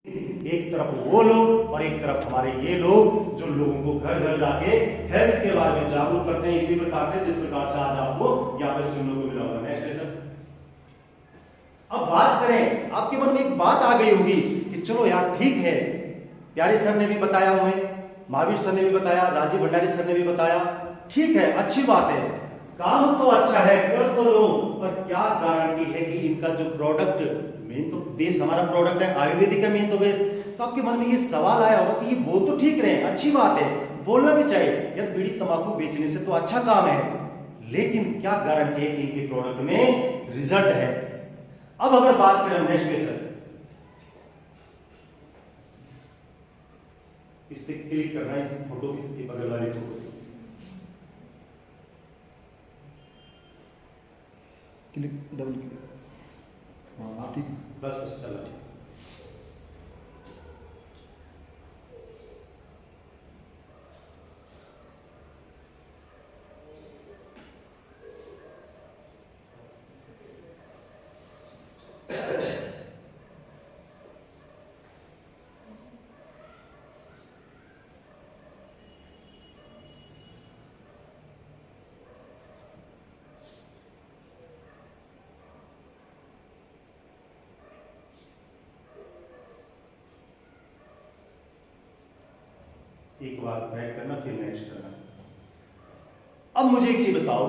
एक तरफ वो लोग और एक तरफ हमारे ये लोग जो लोगों को घर घर जाके हेल्थ के बारे में जागरूक करते हैं, इसी प्रकार से जिस प्रकार से आज आपको यहाँ पे सुनने को मिला होगा। Next lesson. अब बात करें, आपके मन में एक बात आ गई होगी कि चलो यार ठीक है, प्यारे सर ने भी बताया, हमें महावीर सर ने भी बताया, राजीव भंडारी सर ने भी बताया, ठीक है, अच्छी बात है, काम तो अच्छा है, कर तो लो, पर क्या गारंटी है कि इनका जो प्रोडक्ट, मेन तो बेस हमारा प्रोडक्ट है आयुर्वेदिक है, मेन तो बेस। तो आपके मन में ये सवाल आया होगा कि ये बोल तो ठीक रहे, अच्छी बात है, बोलना भी चाहिए यार, बीड़ी तंबाकू बेचने से तो अच्छा काम है, लेकिन क्या गारंटी है कि इनके प्रोडक्ट में रिजल्ट है। अब अगर बात करें नेक्स्ट लेसन, इस पे क्लिक करना, इस फोटो की बगल वाली फोटो क्लिक, डबल क्लिक, हाँ ठीक, बस बस चला ठीक। एक बार बैक करना, फिर नेक्स्ट करना। अब मुझे एक चीज बताओ,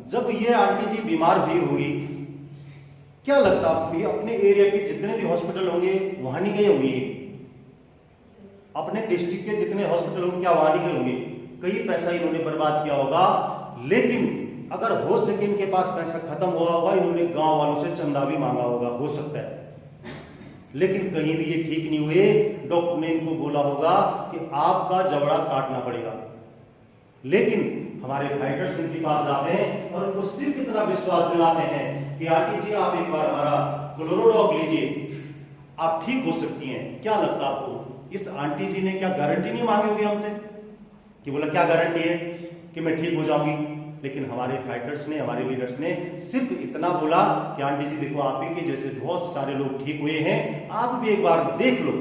जब ये आंटी जी बीमार हुई होंगी, क्या लगता है आपको, ये अपने एरिया के जितने भी हॉस्पिटल होंगे वहां नहीं गए होंगे, अपने डिस्ट्रिक्ट के जितने हॉस्पिटल होंगे क्या वहां नहीं गए होंगे, कई पैसा इन्होंने बर्बाद किया होगा, लेकिन अगर हो सके इनके पास पैसा खत्म हुआ होगा, इन्होंने गांव वालों से चंदा भी मांगा होगा, हो सकता है, लेकिन कहीं भी ये ठीक नहीं हुए। डॉक्टर ने इनको बोला होगा कि आपका जबड़ा काटना पड़ेगा, लेकिन हमारे फाइटर्स इनके पास जाते हैं और उनको सिर्फ इतना विश्वास दिलाते हैं कि आंटी जी आप एक बार हमारा क्लोरोडॉग लीजिए, आप ठीक हो सकती हैं। क्या लगता है आपको, इस आंटी जी ने क्या गारंटी नहीं मांगी होगी हमसे कि बोला क्या गारंटी है कि मैं ठीक हो जाऊंगी, लेकिन हमारे फाइटर्स ने, हमारे लीडर्स ने सिर्फ इतना बोला कि आंटी जी देखो, आप ही के जैसे बहुत सारे लोग ठीक हुए हैं, आप भी एक बार देख लो,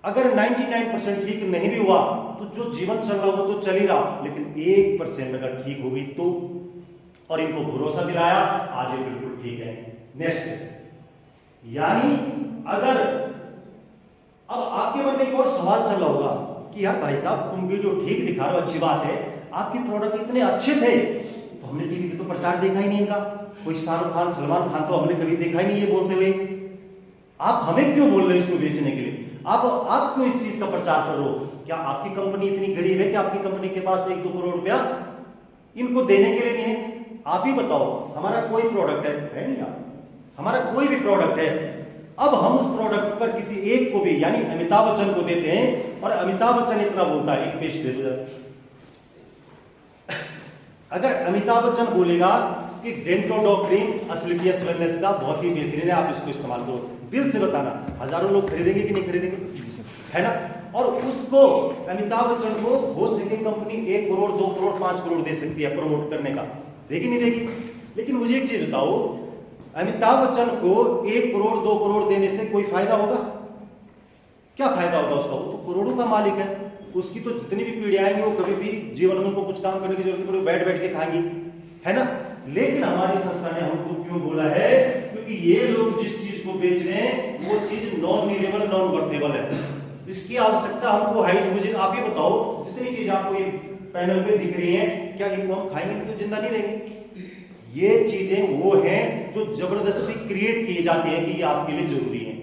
अगर 99% ठीक नहीं भी हुआ तो जो जीवन चल रहा वो तो चल ही रहा, लेकिन 1% अगर ठीक होगी तो, और इनको भरोसा दिलाया, आज ये बिल्कुल ठीक है। नेक्स्ट, यानी अगर अब आपके मन में एक और सवाल चल रहा होगा कि यार भाई साहब तुम वीडियो ठीक दिखा रहे हो, अच्छी बात है, आपके प्रोडक्ट इतने अच्छे थे तो हमने टीवी पे तो प्रचार देखा ही नहीं इनका, कोई शाहरुख खान, सलमान खान तो हमने कभी देखा ही नहीं ये बोलते हुए, आप हमें क्यों बोल रहे हो इसको बेचने के लिए, आप क्यों इस चीज का प्रचार कर रहे हो, क्या आपकी कंपनी इतनी गरीब है कि आपकी कंपनी के पास 1-2 करोड़ रुपया इनको देने के लिए नहीं है, आप ही बताओ, हमारा कोई प्रोडक्ट है नहीं, आप हमारा कोई भी प्रोडक्ट है, अब हम उस प्रोडक्ट पर किसी एक को भी, यानी अमिताभ बच्चन को देते हैं, और अमिताभ बच्चन इतना बोलता है, एक पेश दे दो, अगर अमिताभ बच्चन बोलेगा कि डेंटोडॉग क्रीम असलियस वेलनेस का बहुत ही बेहतरीन है, आप इसको इस्तेमाल करो, दिल से बताना, हजारों लोग खरीदेंगे कि नहीं खरीदेंगे, है ना, और उसको अमिताभ बच्चन को हो सके कंपनी 1 करोड़ 2 करोड़ 5 करोड़ दे सकती है प्रमोट करने का, देगी नहीं देगी, लेकिन मुझे एक चीज बताओ, अमिताभ बच्चन को 1 करोड़ 2 करोड़ देने से कोई फायदा होगा, क्या फायदा होगा उसका, वो तो करोड़ों का मालिक है, उसकी तो जितनी भी पीढ़ियां आएंगी वो कभी भी जीवन में उनको कुछ काम करने की जरूरत नहीं पड़ेगी, बैठ बैठ के खाएंगी, है ना, लेकिन हमारी संस्था ने हमको क्यों बोला है, क्योंकि ये लोग जिस चीज को बेच रहे हैं वो चीज नॉन मीडेबल, नॉन बर्थेबल है, इसकी आवश्यकता हमको है, मुझे आप ही बताओ, जितनी चीज आपको ये पैनल पे दिख रही है, क्या इनको हम खाएंगे तो जिंदा नहीं रहेंगे, ये चीजें वो हैं जो जबरदस्ती क्रिएट की जाती है कि ये आपके लिए जरूरी है,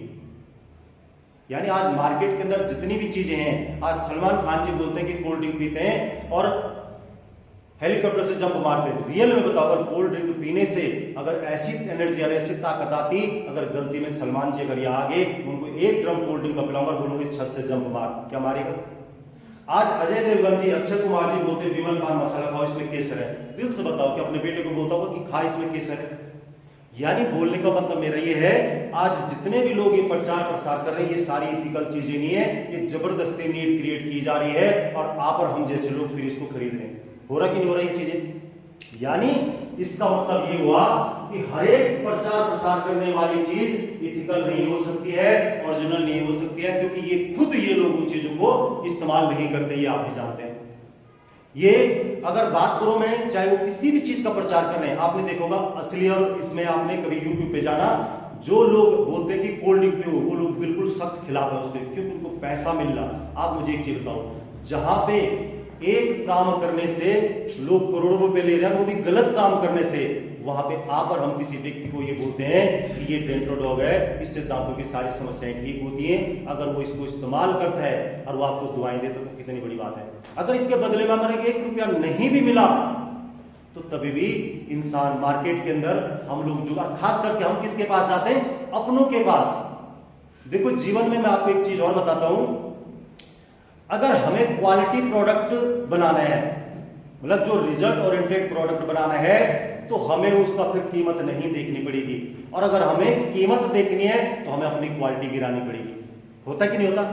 यानी आज मार्केट के अंदर जितनी भी चीजें हैं, आज सलमान खान जी बोलते हैं कि कोल्ड ड्रिंक पीते हैं और हेलीकॉप्टर से जंप मारते हैं, रियल में बताओ, अगर कोल्ड ड्रिंक पीने से अगर ऐसी एनर्जी और ऐसी ताकत आती, अगर गलती में सलमान जी अगर यहाँ आगे उनको 1 ड्रम कोल्ड ड्रिंक का पिलाऊंगा, बोलूंगी छत से जंप मार, क्या मारेगा। आज अजय देवगन जी, अक्षय कुमार जी बोलते विमल पान मसाला खाओ, इसमें केसर है, दिल से बताओ कि अपने बेटे को बोलता होगा कि खा, इसमें केसर है, यानी बोलने का मतलब मेरा ये है, आज जितने भी लोग ये प्रचार प्रसार कर रहे हैं, ये सारी इथिकल चीजें नहीं है, ये जबरदस्ती नीड क्रिएट की जा रही है, और आप और हम जैसे लोग फिर इसको खरीद रहे हैं, हो रहा कि नहीं हो रहा ये चीजें, यानी इसका मतलब ये हुआ कि कि हर एक प्रचार प्रसार करने वाली चीज इथिकल नहीं हो सकती है, ओरिजिनल नहीं हो सकती है, क्योंकि ये लोग उन चीजों को इस्तेमाल नहीं करते, ये आप भी जानते हैं। ये अगर बात करो मैं, चाहे वो किसी भी चीज का प्रचार कर रहे हैं, आपने देखा होगा असली, और इसमें आपने कभी यूट्यूब पे जाना, जो लोग बोलते हैं कि कोल्ड ड्रिंक पियो, वो लोग बिल्कुल सख्त खिलाफ है उसके, क्योंकि उनको पैसा मिल रहा। आप मुझे एक चीज बताओ, जहां पे एक काम करने से लोग करोड़ों रुपए ले रहे हैं, वो भी गलत काम करने से, वहां पे आकर हम किसी व्यक्ति को ये बोलते हैं कि ये डेंटल डॉग है, इससे दांतों की सारी समस्याएं ठीक होती हैं, अगर वो इसको इस्तेमाल करता है और वो आपको दुआएं देता तो कितनी बड़ी बात है। अगर इसके बदले में हमारे 1 रुपया नहीं भी मिला तो तभी भी इंसान मार्केट के अंदर हम लोग जो, खास करके हम किसके पास जाते हैं? अपनों के पास। देखो जीवन में मैं आपको एक चीज और बताता हूं, अगर हमें क्वालिटी प्रोडक्ट बनाना है, मतलब जो रिजल्ट ओरिएंटेड प्रोडक्ट बनाना है, तो हमें उसका फिर कीमत नहीं देखनी पड़ेगी, और अगर हमें कीमत देखनी है तो हमें अपनी क्वालिटी गिरानी पड़ेगी। होता कि नहीं होता?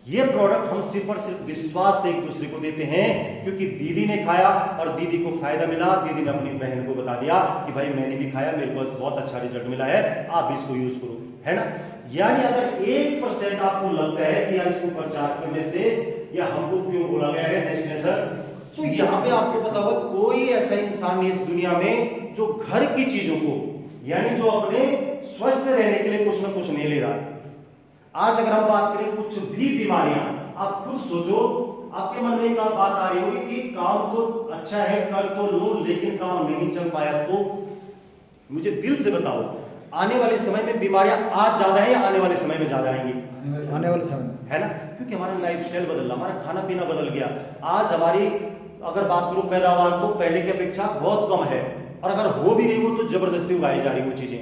ये प्रोडक्ट हम सिर्फ और सिर्फ विश्वास से एक दूसरे को देते हैं, क्योंकि दीदी ने खाया और दीदी को फायदा मिला, दीदी ने अपनी बहन को बता दिया कि भाई मैंने भी खाया, मेरे को बहुत अच्छा रिजल्ट मिला है, आप भी इसको यूज करो, है ना। यानी अगर 1% आपको लगता है कि यार इसको प्रचार करने से या हमको क्यों बोला गया है नेक्स्ट सर, तो यहां पे आपको पता होगा कोई ऐसा इंसान नहीं इस दुनिया में जो घर की चीजों को, यानी जो अपने स्वस्थ रहने के लिए कुछ ना कुछ नहीं ले रहा है। आज अगर हम बात करें कुछ भी बीमारियां, आप खुद सोचो, आपके मन में एक बात आ रही होगी कि काम तो अच्छा है, कर तो लूं, लेकिन काम नहीं चल पाया, तो मुझे दिल से बताओ आने वाले समय में बीमारियां आज ज्यादा है या आने वाले समय में ज्यादा आएंगी? आने वाले समय, है ना, क्योंकि हमारा लाइफस्टाइल बदल, हमारा खाना पीना बदल गया। आज हमारी अगर बात करूं पैदावार तो पहले की अपेक्षा बहुत कम है, और अगर हो भी रही हो तो जबरदस्ती उगाई जा रही वो चीजें।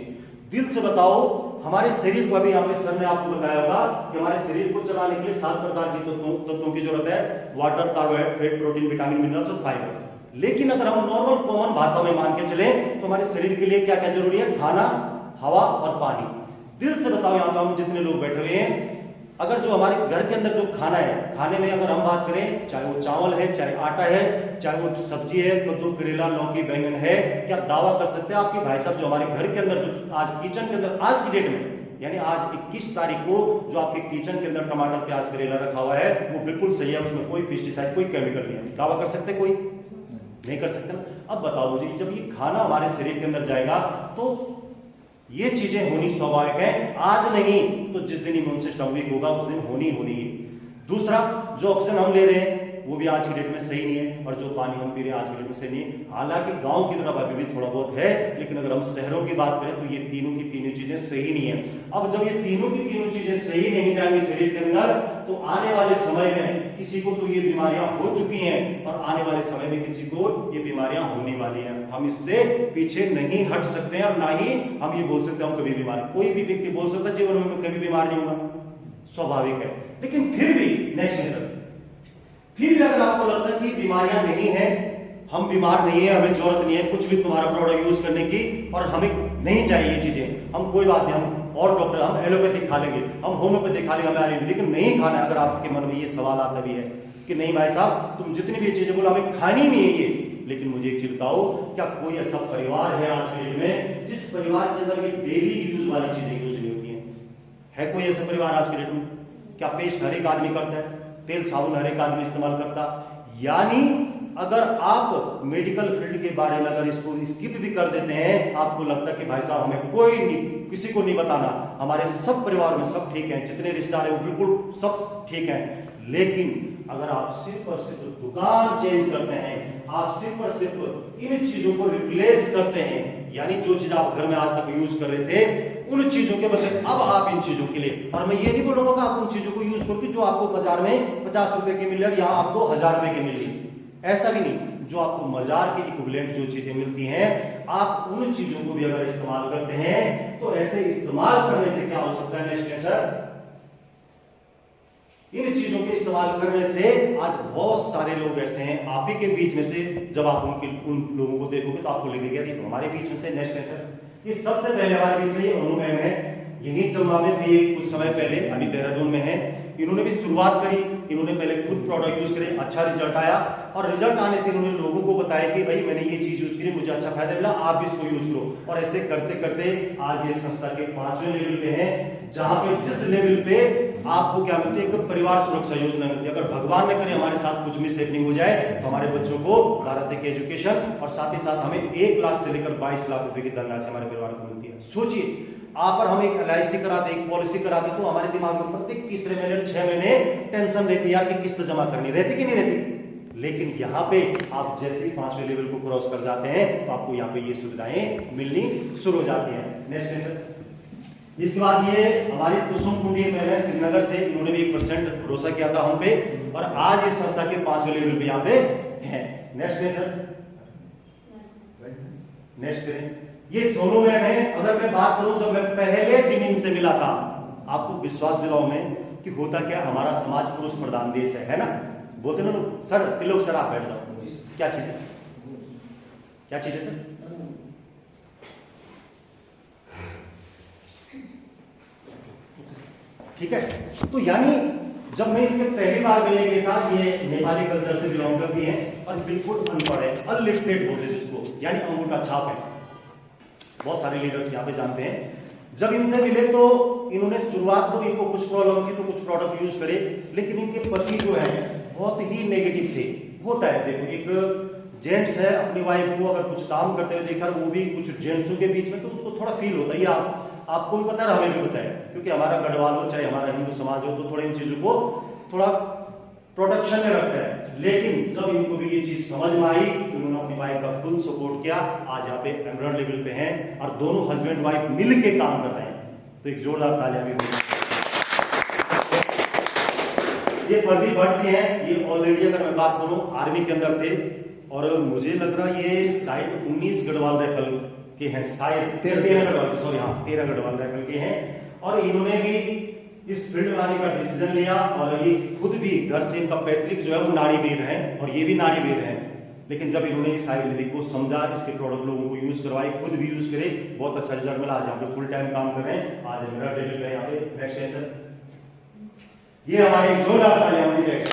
दिल से बताओ, हमारे शरीर को, अभी यहाँ पे सर ने आपको बताया होगा कि हमारे शरीर को चलाने के लिए 7 प्रकार की तत्वों की जरूरत है, water, carbohydrate, protein, vitamin, minerals और फाइबर। लेकिन अगर हम नॉर्मल कॉमन भाषा में मान के चले तो हमारे शरीर के लिए क्या क्या जरूरी है? खाना, हवा और पानी। दिल से बताओ, यहाँ पे हम जितने लोग बैठे हुए हैं, अगर जो हमारे घर के अंदर जो खाना है, खाने में अगर हम बात करें, चाहे वो चावल है, चाहे आटा है, चाहे वो सब्जी है, कद्दू, करेला, लौकी, बैंगन है, क्या दावा कर सकते हैं आपके भाई साहब जो हमारे घर के अंदर जो आज किचन के अंदर आज की डेट में, यानी आज 21 तारीख को जो आपके किचन के अंदर टमाटर, प्याज, करेला रखा हुआ है, वो बिल्कुल सही है, उसमें कोई पेस्टिसाइड, कोई केमिकल नहीं है? दावा कर सकते? कोई नहीं कर सकते ना। अब बताओ मुझे, जब ये खाना हमारे शरीर के अंदर जाएगा तो ये चीजें होनी स्वाभाविक है, आज नहीं तो जिस दिन इम्यून सिस्टम वीक होगा उस दिन होनी है। दूसरा, जो ऑक्सीजन हम ले रहे हैं वो भी आज की डेट में सही नहीं है, और जो पानी हम पी रहे हैं आज की डेट में सही नहीं है। हालांकि गांव की तरफ अभी भी थोड़ा बहुत है, लेकिन अगर हम शहरों की बात करें तो ये तीनों की तीनों चीजें सही नहीं है। अब जब ये तीनों की तीनों चीजें सही नहीं जाएंगी शरीर के अंदर, तो आने वाले समय में किसी को तो ये बीमारियां हो चुकी हैं, और आने वाले समय में किसी को ये बीमारियां होने वाली हैं। हम इससे पीछे नहीं हट सकते हैं, और ना ही हम ये बोल सकते हैं हम कभी बीमार। कोई भी व्यक्ति बोल सकता है जीवन में कभी बीमार नहीं होगा, स्वाभाविक है। लेकिन फिर भी नेक्स्ट, फिर भी अगर आपको लगता है कि बीमारियां नहीं है, हम बीमार नहीं है, हमें जरूरत नहीं है कुछ भी तुम्हारा प्रोडक्ट यूज करने की, और हमें नहीं चाहिए ये चीजें, हम कोई बात नहीं, हम और डॉक्टर, हम एलोपैथिक खा लेंगे, हम होम्योपैथिक खा लेंगे, हमें आयुर्वेदिक नहीं खाना है। अगर आपके मन में ये सवाल आता भी है कि नहीं भाई साहब तुम जितनी भी चीजें बोलो हमें खानी नहीं है ये, लेकिन मुझे एक चीज बताओ, क्या कोई ऐसा परिवार है आज के डेट में जिस परिवार के अंदर ये डेली यूज वाली चीजें यूज नहीं होती है कोई ऐसा परिवार आज के डेट में? क्या पेस्ट हर एक आदमी करता है? तेल साबुन हर एक आदमी इस्तेमाल करता? यानी अगर आप मेडिकल फील्ड के बारे में अगर इसको स्किप भी कर देते हैं, आपको लगता है कि भाई साहब हमें कोई नहीं, किसी को नहीं बताना, हमारे सब परिवार में सब ठीक है, जितने रिश्तेदार हैं वो बिल्कुल सब ठीक है। लेकिन अगर आप सिर्फ और सिर्फ दुकान चेंज करते हैं, आप सिर्फ और सिर्फ इन चीजों को रिप्लेस करते हैं, यानी जो चीज आप घर में आज तक यूज कर रहे थे उन चीजों के बदले अब आप इन चीजों के लिए, और मैं ये नहीं बोलूंगा कि आप उन चीजों को यूज करो जो आपको बाजार में 50 रुपए की मिल रही है, यहाँ आपको 1000 रुपए की मिल रही, ऐसा भी नहीं। जो आपको बाजार के इक्विवेलेंट जो चीजें मिलती हैं, आप उन चीजों को भी अगर इस्तेमाल करते हैं तो ऐसे इस्तेमाल करने से क्या हो सकता है नेक्स्ट सर? इन चीजों के इस्तेमाल करने से आज बहुत सारे लोग ऐसे हैं आप ही के बीच में से, जब आप उन लोगों को देखोगे तो आपको लगेगा ये तो हमारे बीच में से नेक्स्ट है सर। ये सबसे पहले हमारे बीच में ये अनुमय है, यही जम्मा में भी कुछ समय पहले, अभी देहरादून में है, इन्होंने भी शुरुआत करी। इन्होंने पहले खुद प्रोडक्ट यूज करे, अच्छा रिजल्ट आया, और रिजल्ट आने से इन्होंने लोगों को बताया कि भाई मैंने ये चीज यूज करी, मुझे अच्छा फायदा मिला, आप भी इसको यूज करो। और ऐसे करते करते आज ये संस्था के 5वें लेवल पे है, जहां पे जिस लेवल पे आपको क्या मिलती है, एक परिवार सुरक्षा योजना मिलती है। अगर भगवान न करे हमारे साथ कुछ मिस हैपनिंग हो जाए तो हमारे बच्चों को भारत के एजुकेशन, और साथ ही साथ हमें 1 लाख से लेकर 22 लाख रुपए की धनराशि हमारे परिवार को मिलती है। सोचिए, आप और हम एक LIC कराते, एक पॉलिसी कराते, तो हमारे दिमाग में प्रत्येक तीसरे महीने 6 महीने टेंशन रहती है कि किस्त जमा करनी, रहती कि नहीं रहती। लेकिन यहाँ पे आप जैसे ही 5वें लेवल को क्रॉस कर जाते हैं तो आपको यहाँ पे ये सुविधाएं मिलनी शुरू हो जाती हैं। Next question. इसके बाद ये हमारी कुसुम कुंडी में श्रीनगर से, इन्होंने भी 1% भरोसा किया था हम पे, और आज इस संस्था के 5वें लेवल पे यहाँ पे है। नेक्स्ट क्वेश्चन, नेक्स्ट करें। ये सोनू मैम है। अगर मैं बात करूं, जब मैं पहले दिन इनसे मिला था, आपको विश्वास दिलाऊं मैं कि होता क्या, हमारा समाज पुरुष प्रधान देश है ना। बोलते ना लोग, सर तिलक सर आप बैठ जाओ, क्या चीज है, क्या चीज है सर? ठीक है। तो यानी जब मैं इनके पहली बार मिलने के बाद, ये नेपाली कल्चर से बिलोंग करती हैं और बिल्कुल अनपढ़ है, अनलिफ्टेड बोलते हैं जिसको, यानी अंगूठा छाप है। बहुत सारे लीडर्स यहाँ पे जानते हैं। जब इनसे मिले तो इन्होंने शुरुआत तो, इनको कुछ प्रॉब्लम थी तो कुछ प्रोडक्ट यूज करे, लेकिन इनके पति जो है बहुत ही नेगेटिव थे। होता है, देखो एक जेंट्स है, अपनी वाइफ को अगर कुछ काम करते हुए देखा, वो भी कुछ जेंट्सों के बीच में, तो उसको थोड़ा फील होता है। आपको भी पता है, हमें भी पता है, क्योंकि हमारा गढ़वाल हो चाहे हमारा हिंदू समाज हो, तो थोड़ा इन चीजों को थोड़ा प्रोटेक्शन में रखता है। लेकिन जब इनको भी ये चीज समझ में आई, उन्होंने अपनी वाइफ का फुल सपोर्ट किया। आज यहाँ पे एमरल्ड लेवल पे हैं और दोनों हस्बैंड वाइफ मिल के काम कर रहे हैं। तो एक जोरदार तालियां भी होगी। ये प्रदीप भट्ट जी हैं। ये ऑलरेडी अगर मैं बात करूं आर्मी के अंदर थे, और मुझे लग रहा ये शायद 19 गढ़वाल राइफल के हैं, शायद 13 गढ़वाल, सॉरी हाँ 13 गढ़वाल राइफल के हैं। और इन्होंने भी इस फील्ड में आने का डिसीजन लिया, और ये खुद भी घर से, इनका पैतृक जो है वो नाड़ी वेद है, और ये भी नाड़ी वेद है। लेकिन जब इन्होंने इस आयुर्वेदिक को समझा, इसके प्रोडक्ट लोगों को यूज करवाए, खुद भी यूज करे, बहुत अच्छा रिजल्ट मिला। आज यहाँ पे फुल टाइम काम कर रहे हैं। आज मेरा लेवल पे यहाँ पे नेक्स्ट है सर, ये हमारे जोरदार तालियां होनी चाहिए।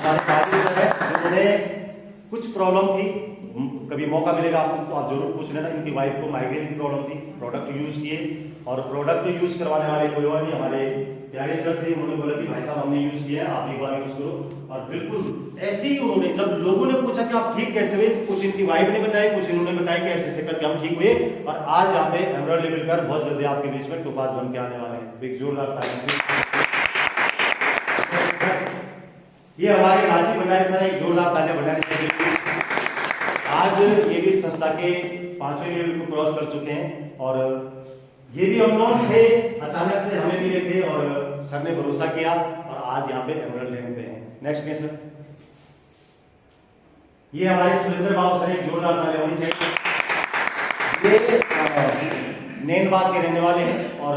हमारे सर है, जिन्होंने कुछ प्रॉब्लम थी, कभी मौका मिलेगा आपको तो आप जरूर पूछ लेना। इनकी वाइफ को माइग्रेन की प्रॉब्लम थी, प्रोडक्ट यूज किए, और प्रोडक्ट यूज करवाने वाले कोई और नहीं, हमारे प्यारे सर थे। उन्होंने बोला कि भाई साहब हमने यूज किया है, आप एक बार यूज करो। और बिल्कुल ऐसे ही उन्होंने, जब लोगों ने पूछा कि आप ठीक कैसे हुए, कुछ इनकी वाइफ ने बताया, कुछ इन्होंने बताया कि ऐसे ऐसे करके हम ठीक हुए। और आज यहाँ पे एमरल्ड लेवल पर बहुत जल्दी आपके बीच में टोपाज बन के आने वाले हैं। एक जोरदार तालियां। ये हमारे राजीव भंडारी सर, एक जोरदार तालियां भंडारी सर। आज ये भी संस्था के 5वें लेवल को क्रॉस कर चुके हैं, और ये भी अननोन थे, अचानक से हमें मिले थे और सर ने भरोसा किया, और आज यहाँ पे एमरल्ड लेवल पे हैं। नेक्स्ट है सर, ये हमारे सुरेंद्र बाबू सर, एक जोरदार तालियां होनी चाहिए। ये नैनबाग के रहने वाले हैं, और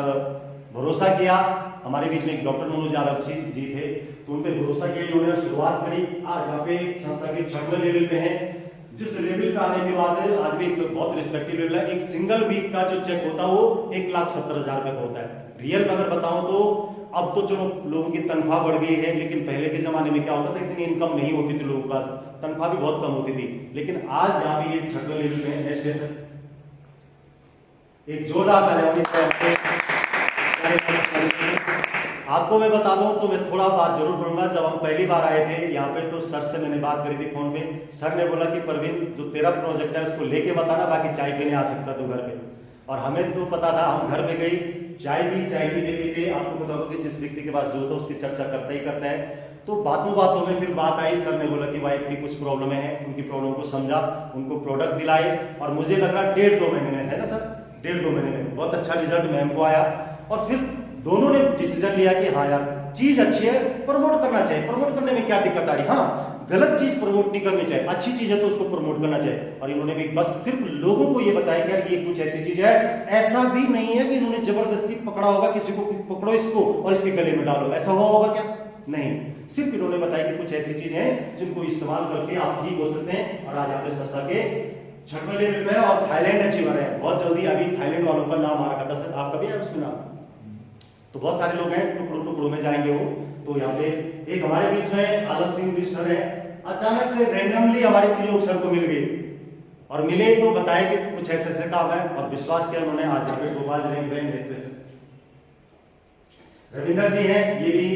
भरोसा किया। हमारे बीच में एक डॉक्टर मनोज यादव जी थे, तो उन पे भरोसा किया, इन्होंने शुरुआत करी। आज यहाँ पे संस्था के 6वें लेवल पे हैं, जिस लेवल पे आने के बाद आदमी एक बहुत रिस्पेक्टिव लेवल है। एक सिंगल वीक का जो चेक होता है वो 1,70,000 रुपए का होता है। रियल में अगर बताऊं तो अब तो चलो लोगों की तनख्वाह बढ़ गई है, लेकिन पहले के जमाने में क्या होता था, इतनी इनकम नहीं होती थी लोगों के पास, तनख्वाह भी बहुत कम होती थी। लेकिन आज यहाँ पे ये 6वें लेवल पे है। नेक्स्ट है सर, एक जोरदार तालियां। आपको मैं बता दूं तो मैं थोड़ा बात जरूर करूंगा। जब हम पहली बार आए थे यहाँ पे, तो सर से मैंने बात करी थी फोन पे। सर ने बोला कि परवीन, जो तेरा प्रोजेक्ट है उसको लेके बताना, बाकी चाय पीने आ सकता तू घर पे। और हमें तो पता था, हम घर पे गई, चाय भी देते थे। आपको पता होगा कि जिस व्यक्ति के पास जो होता है उसकी चर्चा करता ही करता है। तो बातों में फिर बात आई, सर ने बोला कि वाइफ की कुछ प्रॉब्लम है, उनकी प्रॉब्लम को समझा, उनको प्रोडक्ट दिलाए, और मुझे लग रहा 1.5-2 महीने में, है ना सर, 1.5-2 महीने में बहुत अच्छा रिजल्ट मैम को आया। और फिर दोनों ने डिसीजन लिया कि हाँ यार चीज अच्छी है, प्रमोट करना चाहिए। प्रमोट करने में क्या दिक्कत आ रही, हाँ गलत चीज प्रमोट नहीं करनी चाहिए, अच्छी चीज है तो उसको प्रमोट करना चाहिए। और इन्होंने भी बस सिर्फ लोगों को ये बताया कि यार ये कुछ ऐसी चीज है। ऐसा भी नहीं है कि इन्होंने जबरदस्ती पकड़ा होगा किसी को, पकड़ो इसको और इसके गले में डालो, ऐसा हुआ होगा क्या? नहीं, सिर्फ इन्होंने बताया कि कुछ ऐसी चीजें हैं जिनको इस्तेमाल करके आप ठीक हो सकते हैं। और आज आपके संस्था के छठवें लेवल पे है और थाईलैंड अचीवर है। बहुत जल्दी अभी थाईलैंड वालों का नाम आ रखा था सर, आप कभी आए उसमें नाम? तो बहुत सारे लोग हैं, टुकड़ों टुकड़ों में जाएंगे वो। तो यहाँ पे एक हमारे बीच में आलम सिंह भी सर है, अचानक से रैंडमली हमारे 3 लोग सर को मिल गए और मिले तो बताए कि कुछ ऐसे ऐसे काम है और विश्वास किया उन्होंने। आज यहाँ पे टोपाज रैंक में रहते हैं। रविंदर जी हैं, ये भी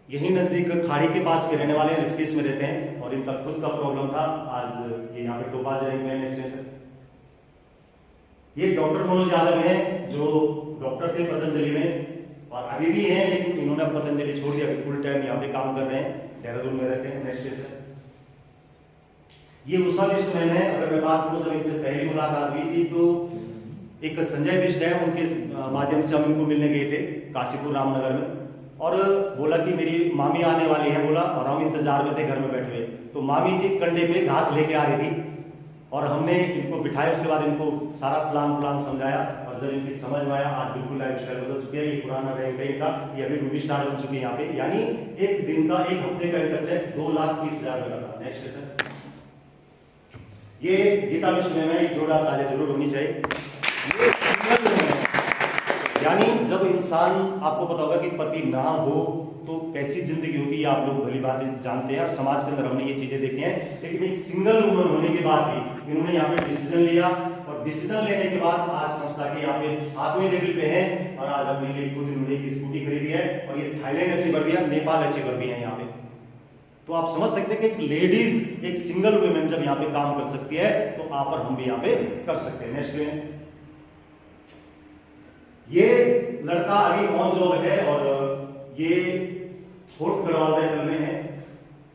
यही नजदीक खाड़ी के पास के रहने वाले हैं, ऋषिकेश में रहते हैं और इनका खुद का प्रॉब्लम था। आज ये यहाँ पे टोपाज रैंक में रहते हैं। ये डॉक्टर मनोज यादव हैं जो डॉक्टर थे पतंजलि में और अभी भी हैं, लेकिन इन्होंने पतंजलि छोड़ दिया, फुल टाइम यहाँ पे काम कर रहे हैं, देहरादून में रहते हैं नेक्स्ट। ये उषा बिष्ट मैम है। अगर मैं बात करूं जब इनसे पहली मुलाकात हुई थी तो एक संजय बिष्ट है, उनके माध्यम से हम इनको मिलने गए थे काशीपुर रामनगर में और बोला कि मेरी मामी आने वाली है बोला, और हम इंतजार में थे घर में बैठे हुए। तो मामी जी कंडे पे घास लेके आ रही थी और हमने इनको बिठाया, उसके बाद इनको सारा प्लान समझाया और जब इनकी समझ में आया आज बिल्कुल लाइफ स्टाइल बदल चुकी है। ये पुराना रैंक है इनका, ये अभी रूबी स्टार बन चुकी है यहाँ पे, यानी एक दिन का एक हफ्ते का इनका चेक 2,30,000 रुपए का। नेक्स्ट सर, ये गीता विश्व में एक जोड़ा ताले जरूर होनी चाहिए। यानी जब इंसान, आपको पता होगा कि पति ना हो तो कैसी जिंदगी होती है, आप लोग भली बात जानते हैं और समाज के अंदर हमने ये चीजें देखी हैं। लेकिन एक सिंगल वुमन होने के बाद भी इन्होंने यहाँ पे डिसीजन लिया और डिसीजन लेने के बाद आज संस्था के यहाँ पे 7वें लेवल पे हैं और आज अपने लिए खुद इन्होंने एक स्कूटी खरीदी है और ये थाईलैंड अचीवर भी है, नेपाल अचीवर भी है यहाँ पे। तो आप समझ सकते हैं कि एक लेडीज, एक सिंगल वुमेन जब यहाँ पे काम कर सकती है तो आप और हम भी यहाँ पे कर सकते हैं। नेक्स्ट में ये लड़का अभी ऑन जॉब है और ये 4th गढ़वाल रैंक में है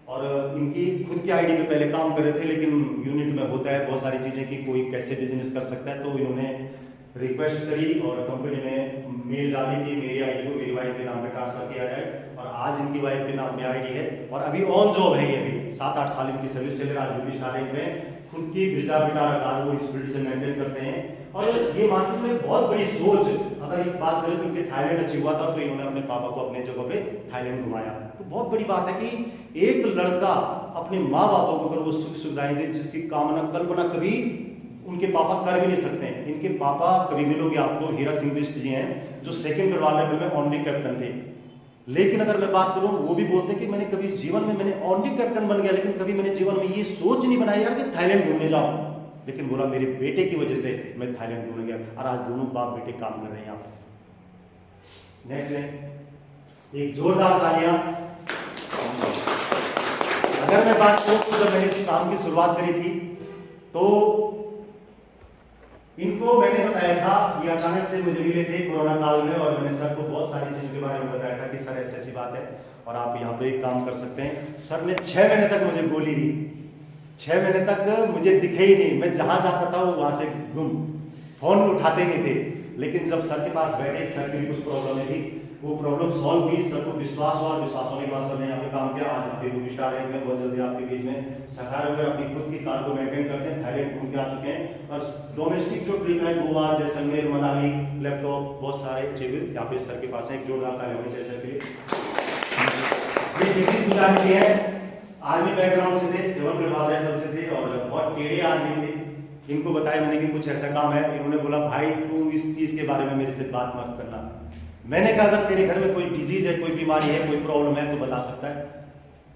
और इनकी खुद की आईडी पे पहले काम कर रहे थे, लेकिन यूनिट में होता है बहुत सारी चीजें कि कोई कैसे बिजनेस कर सकता है, तो इन्होंने रिक्वेस्ट करी और कंपनी में मेल डाली कि मेरी आईडी को मेरी वाइफ के नाम पे ट्रांसफर किया जाए और आज इनकी वाइफ के नाम पे आईडी है और अभी ऑन जॉब है। ये अभी 7-8 साल इनकी सर्विस चल रहा है। आज भी स्टार्टिंग में खुद की वीजा बिटा रखा वो इस फील्ड से मेंटेन करते हैं और ये मार्केट में बहुत बड़ी सोच। अगर एक बात करें तो इनके थाईलैंड अचीव हुआ था तो इन्होंने अपने पापा को अपने जगह पे थाईलैंड घुमाया। तो बहुत बड़ी बात है कि एक लड़का अपने माँ बापों को अगर वो सुख सुविधाएं दे जिसकी कामना कल्पना कभी उनके पापा कर भी नहीं सकते हैं। इनके पापा कभी मिलोगे आपको, हीरा सिंह बिष्ट जी हैं जो 2nd गढ़वाल लेवल में ऑनरी कैप्टन थे, लेकिन अगर मैं बात करूं वो भी बोलते हैं कि मैंने कभी जीवन में मैंने ऑनरी कैप्टन बन गया लेकिन कभी मैंने जीवन में ये सोच नहीं बनाई यार कि थाईलैंड घूमने जाऊं, लेकिन बोला मेरे बेटे की वजह से मैं थाईलैंड घूमने गया और आज दोनों बाप बेटे काम कर रहे हैं यहाँ पे। नेक्स्ट एक जोरदार तालियां। अगर मैं बात करूं तो जब मैंने इस काम की शुरुआत करी थी तो इनको मैंने बताया था, ये अचानक से मुझे मिले थे कोरोना काल में और मैंने सर को बहुत सारी चीजों के बारे में बताया था कि सर ऐसी ऐसी बात है और आप यहाँ पे काम कर सकते हैं। सर ने 6 महीने तक मुझे गोली दी, 6 महीने तक मुझे दिखे ही नहीं। मैं जहां जाता था वो वहां से गुम, फोन उठाते नहीं थे। लेकिन जब सर के पास बैठे, सर की भी कुछ प्रॉब्लम थी, वो प्रॉब्लम सॉल्व हुई, सर को विश्वास हुआ, विश्वास होने के बाद सर ने यहाँ पे काम किया। आज यहाँ पे रूबी स्टार रैंक में बहुत जल्दी आपके बीच में सकार होकर अपनी खुद की कार को मेंटेन करते हैं, थाईलैंड घूम के आ चुके हैं और डोमेस्टिक जो ट्रिप है गोवा, जैसलमेर, मनाली, लैपटॉप, बहुत सारे चीजें यहाँ पे सर के पास है। एक जोरदार ताली होनी चाहिए सर के लिए। ये डिग्री गुजार की है, आर्मी बैकग्राउंड से थे, 7 गढ़वाल रैंक से थे और बहुत टेढ़े आदमी थे। इनको बताया मैंने कि कुछ ऐसा काम है, इन्होंने बोला भाई तू इस चीज के बारे में मेरे से बात मत करना। मैंने कहा अगर तेरे घर में कोई डिजीज है, कोई बीमारी है, कोई प्रॉब्लम है तो बता सकता है।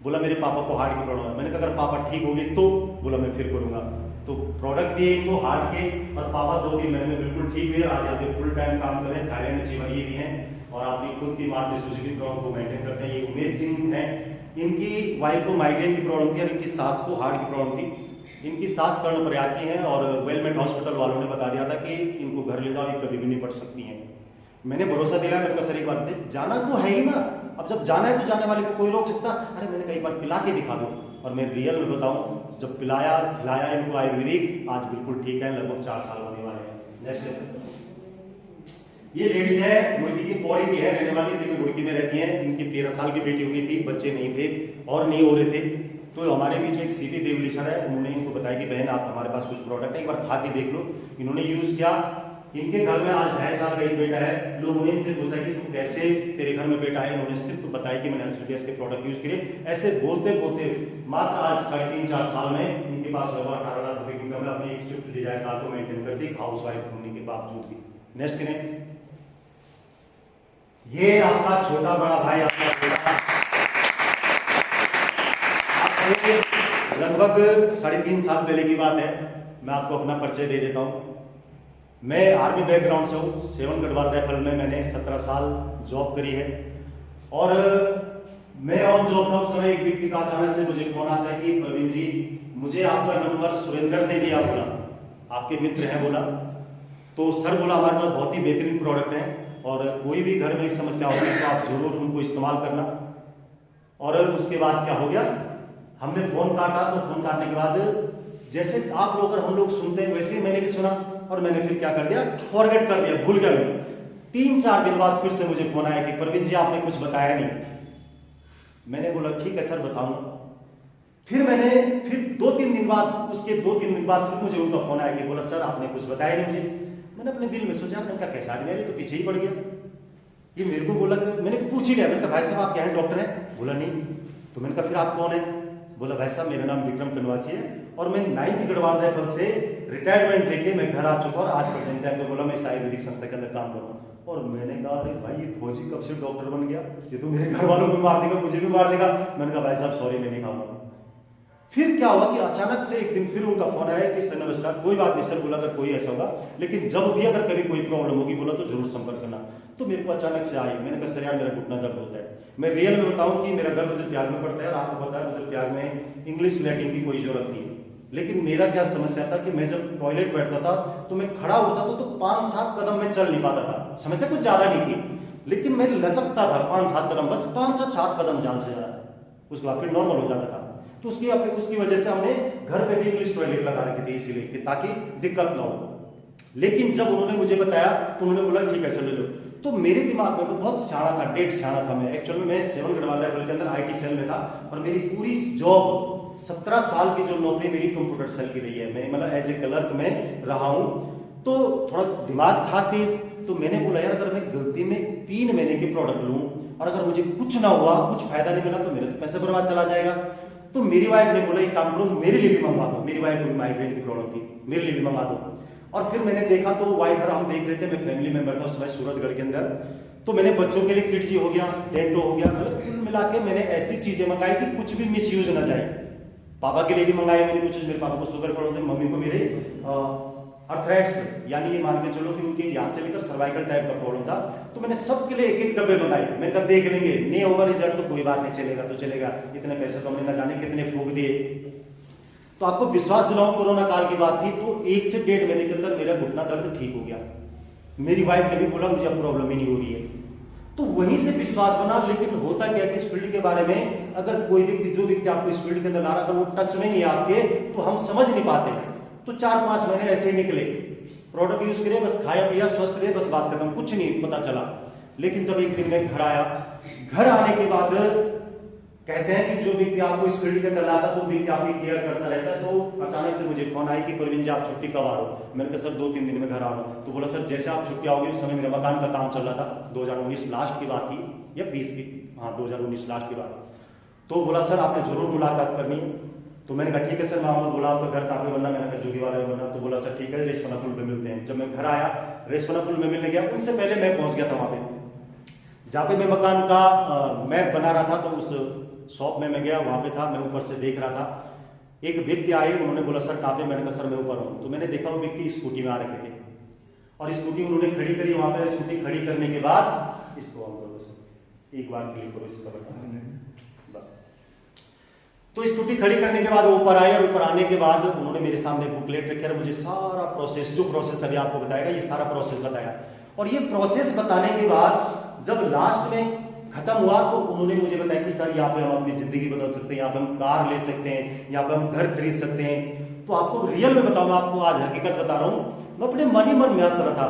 बोला मेरे पापा को हार्ट की प्रॉब्लम है। मैंने कहा अगर पापा ठीक हो गए तो, बोला मैं फिर करूंगा। तो प्रोडक्ट दिए इनको हार्ट के और पापा 2-3 महीने में बिल्कुल ठीक हुए। आज यहाँ पे फुल टाइम काम कर रहे हैं, थाईलैंड अचीवर ये भी हैं और अपनी खुद की मारुति सुजुकी ब्रांड को मेंटेन करते हैं। ये उमेश सिंह है, इनकी वाइफ को माइग्रेन की प्रॉब्लम थी और इनकी सास को हार्ट की प्रॉब्लम थी। इनकी सास कर्णप्रयाग की है और वेलमेट हॉस्पिटल वालों ने बता दिया था कि इनको घर ले जाओ, ये कभी भी नहीं पढ़ सकती हैं। मैंने भरोसा दिलाया, मैंने कहा सर एक बार जाना तो है ही ना, अब जब जाना है तो जाने वाले को कोई रोक सकता? अरे मैंने कहा एक बार पिला के दिखा दो। और मैं रियल में बताऊं, जब पिलाया खिलाया इनको आयुर्वेदिक, आज बिल्कुल ठीक है, लगभग 4 साल होने वाले हैं। नेक्स्ट ये लेडीज है, मुर्गी की पौड़ी की है रहने वाली, लेकिन मुर्गी में रहती है। इनकी 13 साल की बेटी हुई थी, बच्चे नहीं थे और नहीं हो रहे थे। तो हमारे बीच में एक सीधी देवली सर है, उन्होंने इनको बताया कि बहन आप हमारे पास कुछ प्रोडक्ट है, एक बार खा के देख लो। इन्होंने यूज किया। इनके घर में आज 2.5 साल का एक बेटा है। लोगों ने इनसे पूछा कि तुम कैसे, तेरे घर में बेटा है? उन्होंने सिर्फ बताया कि मैंने एसपीएस के प्रोडक्ट यूज किए। ऐसे बोलते बोलते मात्र आज 3.5-4 साल में इनके पास लगभग 18 लाख रुपए की दुनिया में अपनी एक स्विफ्ट डिजायर कार को मेंटेन करती हाउस वाइफ होने के बावजूद भी। नेक्स्ट ने ये आपका छोटा बड़ा भाई, आपका छोटा आपसे लगभग 3.5 साल पहले की बात है। मैं आपको अपना परिचय दे देता हूं। मैं आर्मी बैकग्राउंड से हूँ। 7 गढ़वाल राइफल में मैंने 17 साल जॉब करी है और मैं ऑन जॉब था उस समय एक व्यक्ति का अचानक से मुझे फोन आता है कि प्रवीण जी मुझे आपका नंबर सुरेंद्र ने दिया, बोला आपके मित्र हैं बोला। तो सर बोला हमारे पास बहुत ही बेहतरीन प्रोडक्ट है और कोई भी घर में समस्या होगी तो आप जरूर उनको इस्तेमाल करना। और उसके बाद क्या हो गया, हमने फोन काटा। तो फोन काटने के बाद जैसे आप लोग हम लोग सुनते हैं वैसे ही मैंने भी सुना और मैंने फिर क्या कर दिया, फॉरगेट कर दिया, भूल गया मैं। 3-4 दिन बाद फिर से मुझे फोन आया कि प्रवीण जी आपने कुछ बताया नहीं। मैंने बोला ठीक है सर बताऊंगा। फिर 2-3 दिन बाद, उसके 2-3 दिन बाद फिर मुझे उनका फोन आया कि बोला सर आपने कुछ बताया नहीं मुझे। मैंने अपने दिल में सोचा मैंने कहा कैसा आदमी है, तो पीछे ही पड़ गया। ये मेरे को बोला, मैंने पूछ ही लिया, मैंने कहा भाई साहब आप क्या है, डॉक्टर हैं? बोला नहीं। तो मैंने कहा फिर आप कौन है? बोला भाई साहब मेरा नाम विक्रम कनवासी है और मैं 9th गढ़वाल राइफल से रिटायरमेंट लेके मैं घर आ चुका और आज प्रेजेंट टाइम पे बोला मैं आयुर्वेदिक संस्था के अंदर काम कर रहा हूँ। और मैंने कहा अरे भाई ये फौजी कब से डॉक्टर बन गया, ये तो मेरे घर वालों को मार देगा, मुझे भी मार देगा। मैंने कहा भाई साहब सॉरी मैं नहीं खाऊंगा। फिर क्या हुआ कि अचानक से एक दिन फिर उनका फोन आया कि सर नमस्कार, कोई बात नहीं सर, बोला अगर कोई ऐसा होगा लेकिन जब भी अगर कभी कोई प्रॉब्लम होगी बोला तो जरूर संपर्क करना। तो मेरे को अचानक से आई, मैंने कहा सर यार मेरा घुटना दर्द होता है। मैं रियल में बताऊं कि मेरा घर उधर प्यार में पड़ता है और आपको पता है उधर प्यार में इंग्लिश लैटिन की कोई जरूरत नहीं है। लेकिन मेरा क्या समस्या था कि मैं जब टॉयलेट बैठता था तो मैं खड़ा होता था तो 5-7 कदम में चल नहीं पाता था। समस्या कुछ ज्यादा नहीं थी लेकिन मैं लचकता था 5-7 कदम, बस 5-7 कदम जान से ज्यादा, उसके बाद फिर नॉर्मल हो जाता था। तो उसकी वजह से हमने घर पे भी इंग्लिश टॉयलेट लगा रखी थी इसीलिए कि ताकि दिक्कत ना हो। लेकिन जब उन्होंने मुझे बताया तो उन्होंने बोला ठीक है सर ले लो। तो मेरे दिमाग में बहुत सियाना था, डेढ़ सियाना था मैं। एक्चुअल में मैं 7 गढ़वाल राइफल के अंदर IT सेल में था और मेरी पूरी जॉब 17 साल की जो नौकरी मेरी कंप्यूटर सेल की रही है। मैं मतलब एज ए क्लर्क में रहा हूं तो थोड़ा दिमाग था तेज। तो मैंने बोला यार अगर मैं गलती में 3 महीने की प्रोडक्ट लूं और अगर मुझे कुछ ना हुआ, कुछ फायदा नहीं मिला तो मेरे तो पैसे बर्बाद चला जाएगा। तो मेरी वाइफ ने बोला एक काम करो मेरे लिए भी मंगवा दो। मेरी वाइफ को माइग्रेन की प्रॉब्लम थी, मेरे लिए भी मंगवा दो। और फिर मैंने देखा तो वाइफ और हम देख रहे थे, मैं फैमिली मेंबर था उस समय सूरतगढ़ के अंदर। तो मैंने बच्चों के लिए किड्स हो गया, टेंटो हो गया, मतलब कुल मिला के मैंने ऐसी चीजें मंगाई कि कुछ भी मिस यूज ना जाए। पापा के लिए भी मंगाए मैंने कुछ, मेरे पापा को शुगर प्रॉब्लम है, मम्मी को मेरे अर्थराइट्स यानी ये मान के चलो कि उनके यहाँ से लेकर सर्वाइकल टाइप का प्रॉब्लम था। तो मैंने सबके लिए 1-1 डब्बे मंगाए। मैंने कहा देख लेंगे, नहीं होगा रिजल्ट तो कोई बात नहीं, चलेगा तो चलेगा, इतने पैसे तो हमने ना जाने कितने फूक दिए। तो आपको विश्वास दिलाऊं कोरोना काल की बात थी तो 1 से 1.5 महीने के अंदर मेरा घुटना दर्द ठीक हो गया। मेरी वाइफ ने भी बोला मुझे अब प्रॉब्लम ही नहीं हो रही है। तो वहीं से विश्वास बना। लेकिन होता क्या कि इस फील्ड के बारे में अगर कोई व्यक्ति, जो व्यक्ति आपको इस फील्ड के अंदर ला रहा, अगर वो टच में नहीं है आपके तो हम समझ नहीं पाते। तो 4-5 महीने ऐसे ही निकले, प्रोडक्ट यूज करे, बस खाया पिया, स्वस्थ रहे, बस बात खत्म, कुछ नहीं पता चला। लेकिन जब एक दिन मैं घर आया, घर आने के बाद कहते हैं कि जो व्यक्ति आपको इस फील्ड के अंदर लाता तो व्यक्ति आपकी केयर करता रहता है। तो अचानक से मुझे फोन आई कि प्रवीण जी आप छुट्टी कब आ रहे हो? मैंने कहा सर 2-3 दिन में घर आ रहा हूँ। तो बोला सर जैसे आप छुट्टी आओगे, उस समय मेरे मकान का काम चल रहा था, 2019 लास्ट की बात थी या 20 की, हाँ 2019 लास्ट की बात। तो बोला सर आपने जरूर मुलाकात करनी है। तो मैंने कहा ठीक है सर, मैं आऊंगा। बोला आपका घर कहाँ पे बनना? मैंने कहा जोगी वाले में बनना। तो बोला सर ठीक है रेशपना पुल पे मिलते हैं। जब मैं घर आया, रेशपना पुल में मिलने गया, उनसे पहले मैं पहुंच गया था वहां पे जहाँ पे मैं मकान का मैप बना रहा था। तो उस शॉप में मैं गया, वहां पे था, मैं ऊपर से देख रहा था। एक व्यक्ति आए, उन्होंने बोला सर कहाँ पे? मैंने कहा सर मैं ऊपर हूँ। तो मैंने देखा वो व्यक्ति स्कूटी में आ रखे थे और स्कूटी उन्होंने खड़ी करी वहां पर। स्कूटी खड़ी करने के बाद इसको ऑन करो सर, एक बार क्लिक करो इसका बटन बस। तो स्कूटी खड़ी करने के बाद वो ऊपर आए और ऊपर आने के बाद उन्होंने मेरे सामने बुकलेट रखे और मुझे सारा प्रोसेस, जो प्रोसेस अभी आपको बताएगा, ये सारा प्रोसेस बताया। और ये प्रोसेस बताने के बाद जब लास्ट में खत्म हुआ तो उन्होंने मुझे बताया कि सर यहाँ पे हम अपनी जिंदगी बदल सकते हैं, यहाँ पे हम कार ले सकते हैं, यहाँ पे हम घर खरीद सकते हैं। तो आपको रियल में बताऊं, मैं आपको आज हकीकत बता रहा हूँ, मैं अपने मन ही मन में हंस रहा था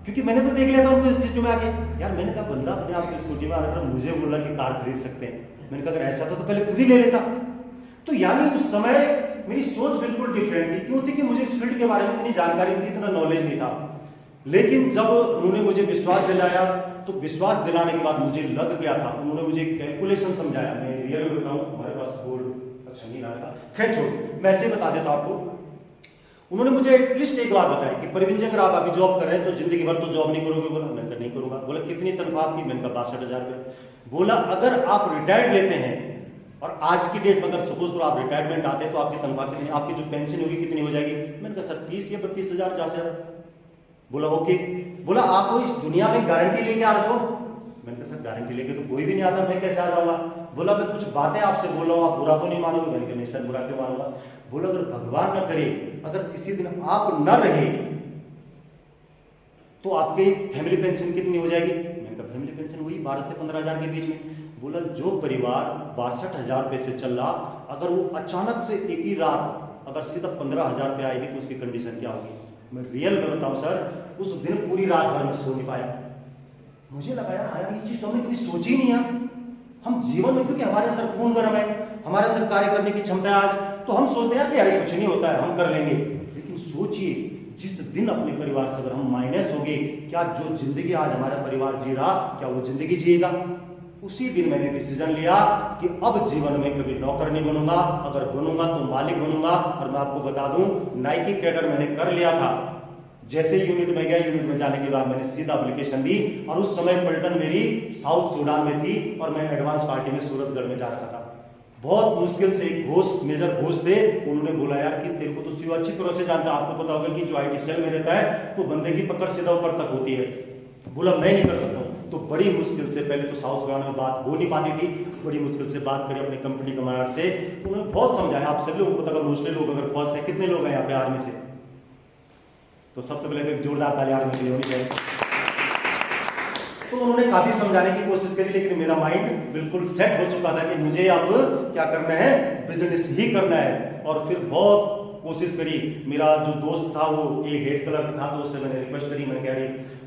क्योंकि मैंने तो देख लिया था उनको स्थिति में आके। यार मैंने कहा बंदा अपने आप की स्कूटी में आकर मुझे बोला कि कार खरीद सकते हैं। मैंने कहा अगर ऐसा था तो पहले खुद ही ले लेता। तो यानी उस समय मेरी सोच बिल्कुल डिफरेंट थी। क्यों थी कि मुझे इस फील्ड के बारे में इतनी जानकारी नहीं थी, इतना नॉलेज नहीं था। लेकिन जब उन्होंने मुझे विश्वास दिलाया तो विश्वास दिलाने के बाद मुझे लग गया था। उन्होंने मुझे कैलकुलेशन समझाया। मैं रियल में बताऊं, हमारे पास बोर्ड अच्छा नहीं रहा था, खैर छोड़, मैं ऐसे बता देता आपको। उन्होंने मुझे एटलीस्ट एक बात बताई कि परवीन जी अगर आप अभी जॉब कर रहे हैं तो जिंदगी भर तो जॉब नहीं करोगे। बोला मैंने कहा नहीं करूंगा। बोला कितनी तनख्वाह आपकी? मैंने कहा 62,000 रुपये। बोला अगर आप रिटायर्ड लेते हैं और आज की डेट में अगर सपोज करो आप रिटायरमेंट आते हैं तो आपकी तनख्वाह कितनी, आपकी जो पेंशन होगी कितनी हो जाएगी? मैंने कहा सर 30 या 32,000 जहां से। बोला ओके। बोला आप इस दुनिया में गारंटी लेके आ रहे हो? मैंने कहा सर गारंटी लेके तो कोई भी नहीं आता, मैं कैसे आ जाऊंगा? बोला मैं कुछ बातें आपसे बोल रहा हूँ, आप बुरा तो नहीं मानोगे? मैंने कहा नहीं सर बुरा क्यों मानूंगा। बोला अगर भगवान न करे अगर किसी दिन आप न रहे तो आपकी फैमिली पेंशन कितनी हो जाएगी? मैंने कहा फैमिली पेंशन वही 12 से 15,000 के बीच में। बोला जो परिवार 62,000 रुपये से चल रहा, अगर वो अचानक से एक ही रात अगर सीधा 15,000 रुपये आएगी तो उसकी कंडीशन क्या होगी? मैं रियल में बताऊं सर, उस दिन पूरी रात भर में सो नहीं पाया। मुझे लगा यार ये चीज तो हमने कभी सोची नहीं है। हम जीवन में, क्योंकि हमारे अंदर खून गर्म है, हमारे अंदर कार्य करने की क्षमता है आज, तो हम सोचते हैं कि यार कुछ नहीं होता है, हम कर लेंगे। लेकिन सोचिए जिस दिन अपने परिवार से अगर हम माइनस हो गए, क्या जो जिंदगी आज हमारा परिवार जी रहा क्या वो जिंदगी जिएगा? उसी दिन मैंने डिसीजन लिया कि अब जीवन में कभी नौकर नहीं बनूंगा, अगर बनूंगा तो मालिक बनूंगा। और मैं आपको बता दूं नाइकी कैडर मैंने कर लिया था। जैसे यूनिट में गया, यूनिट में जाने के बाद मैंने सीधा एप्लीकेशन दी और उस समय पलटन मेरी साउथ सूडान में थी और मैं एडवांस पार्टी में सूरतगढ़ में जा रहा था। बहुत मुश्किल से एक घोष, मेजर घोष थे, उन्होंने बोला यार कि तेरे को तो सीओ अच्छी तरह से जानता, आपको पता होगा कि जो आईटी सेल में रहता है तो बंदे की पकड़ सीधा ऊपर तक होती है। बोला मैं नहीं कर सकता हूँ। तो बड़ी मुश्किल से, पहले तो साउथ सूडान में बात हो नहीं पाती थी, बड़ी मुश्किल से बात करी अपनी कंपनी कमांडर से, उन्होंने बहुत समझाया। आप सभी लोगों को अगर मोस्टली लोग अगर फर्स्ट है, कितने लोग हैं यहाँ पे आर्मी से? तो सबसे पहले तो एक जोरदार ताली आर्मी के लिए होनी चाहिए। तो उन्होंने काफी समझाने की कोशिश करी, लेकिन मेरा माइंड बिल्कुल सेट हो चुका था कि मुझे अब क्या करना है, बिजनेस ही करना है। और फिर बहुत कोशिश करी। मेरा जो दोस्त था वो एक हेड कलर का था, तो उससे मैंने रिक्वेस्ट करी, मैंने कहा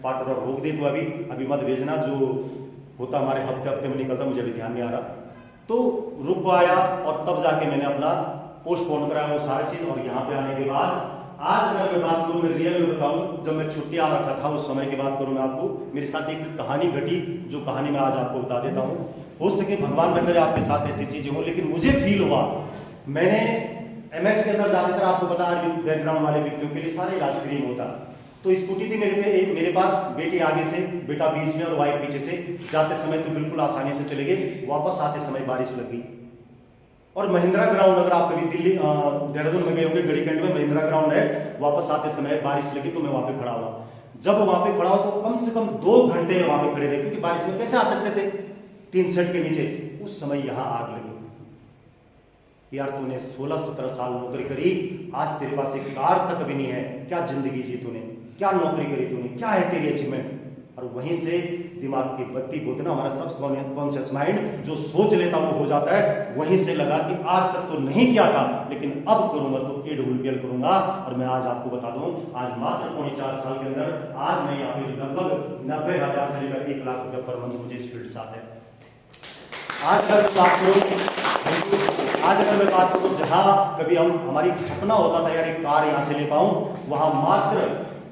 पार्टनर रोक दे तो अभी मत भेजना, जो होता हमारे हफ्ते हफ्ते में निकलता, मुझे अभी ध्यान नहीं आ रहा। तो रुक आया और तब जाके मैंने अपना पोस्टपोन कराया वो सारी चीज। और यहाँ पे आने के बाद आज अगर मैं बात करूं, मैं रियल में बताऊं, जब मैं छुट्टी आ रखा था उस समय की बात करूं मैं आपको, मेरे साथ एक कहानी घटी, जो कहानी मैं आज आपको बता देता हूं। हो सके भगवान न करे आपके साथ ऐसी चीजें हो, लेकिन मुझे फील हुआ। मैंने एमएक्स के अंदर ज्यादातर आपको बता बैकग्राउंड वाले व्यक्तियों के लिए सारे इलाज फ्री होता। तो स्कूटी थी मेरे पास, बेटी आगे से, बेटा बीच में और वाइफ पीछे से। जाते समय तो बिल्कुल आसानी से चले गए, वापस आते समय बारिश लग गई। और महिंद्रा ग्राउंड, अगर आप कभी दिल्ली देहरादून में गए होंगे, गढ़ीकंड में महिंद्रा ग्राउंड है, वापस आते समय बारिश लगी तो मैं वहां पे खड़ा हुआ। जब वहां पे खड़ा हुआ तो कम से कम 2 घंटे वहां पे खड़े रहे, क्योंकि बारिश में कैसे आ सकते थे टीन सेट के नीचे। उस समय यहां आग लगी। यार तूने 16-17 साल नौकरी करी, आज तेरे पास एक कार तक भी नहीं है, क्या जिंदगी जी तूने, क्या नौकरी करी तूने, क्या है तेरी अचीवमेंट? और वहीं से दिमाग की बत्ती बोलते ना, हमारा सबकॉन्शियस माइंड जो सोच लेता वो हो जाता है। वहीं से लगा कि आज तक तो नहीं किया था, लेकिन अब करूंगा तो AWPL करूंगा। और मैं आज आपको बता दूं, आज मात्र 4 साल के अंदर आज मैं यहाँ पे लगभग 90,000 से लेकर 1 लाख रुपए पर मंथ मुझे इस फील्ड से आता है। आज अगर मैं बात करूं जहां कभी हमारी सपना होता था यार एक कार यहां से ले पाऊं, वहां मात्र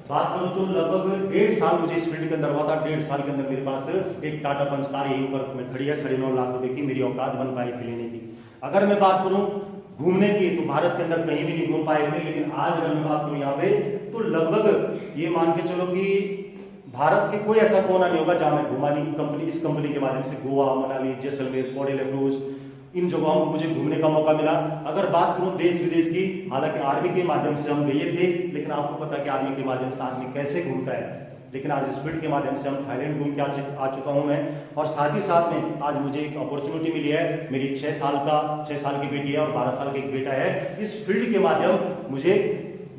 बात करूं तो लगभग 1.5 साल मुझे इस फील्ड के अंदर हुआ था। 1.5 साल के अंदर मेरे पास एक टाटा पंच कार यहीं पर में खड़ी है, 9.5 लाख रुपए की, मेरी औकात बन पाई थी लेने की। अगर मैं बात करूं घूमने की तो भारत के अंदर कहीं भी नहीं घूम पाए थे, लेकिन आज अगर मैं बात करूं यहाँ पे तो लगभग ये मान के चलो कि भारत के कोई ऐसा कोना नहीं होगा जहां मैं घुमा नहीं। इस कंपनी के माध्यम से गोवा, मनाली, जैसलमेर, पौड़ी, लखनऊ, इन जगहों में मुझे घूमने का मौका मिला। अगर बात करूं देश विदेश की, हालांकि आर्मी के माध्यम से हम गए थे, लेकिन आपको पता है कि आर्मी के माध्यम से आदमी कैसे घूमता है। लेकिन आज इस फील्ड के माध्यम से हम थाईलैंड घूम के आ चुका हूं मैं। और साथ ही साथ में आज मुझे एक अपॉर्चुनिटी मिली है, मेरी 6 साल की बेटी है और 12 साल का एक बेटा है। इस फील्ड के माध्यम मुझे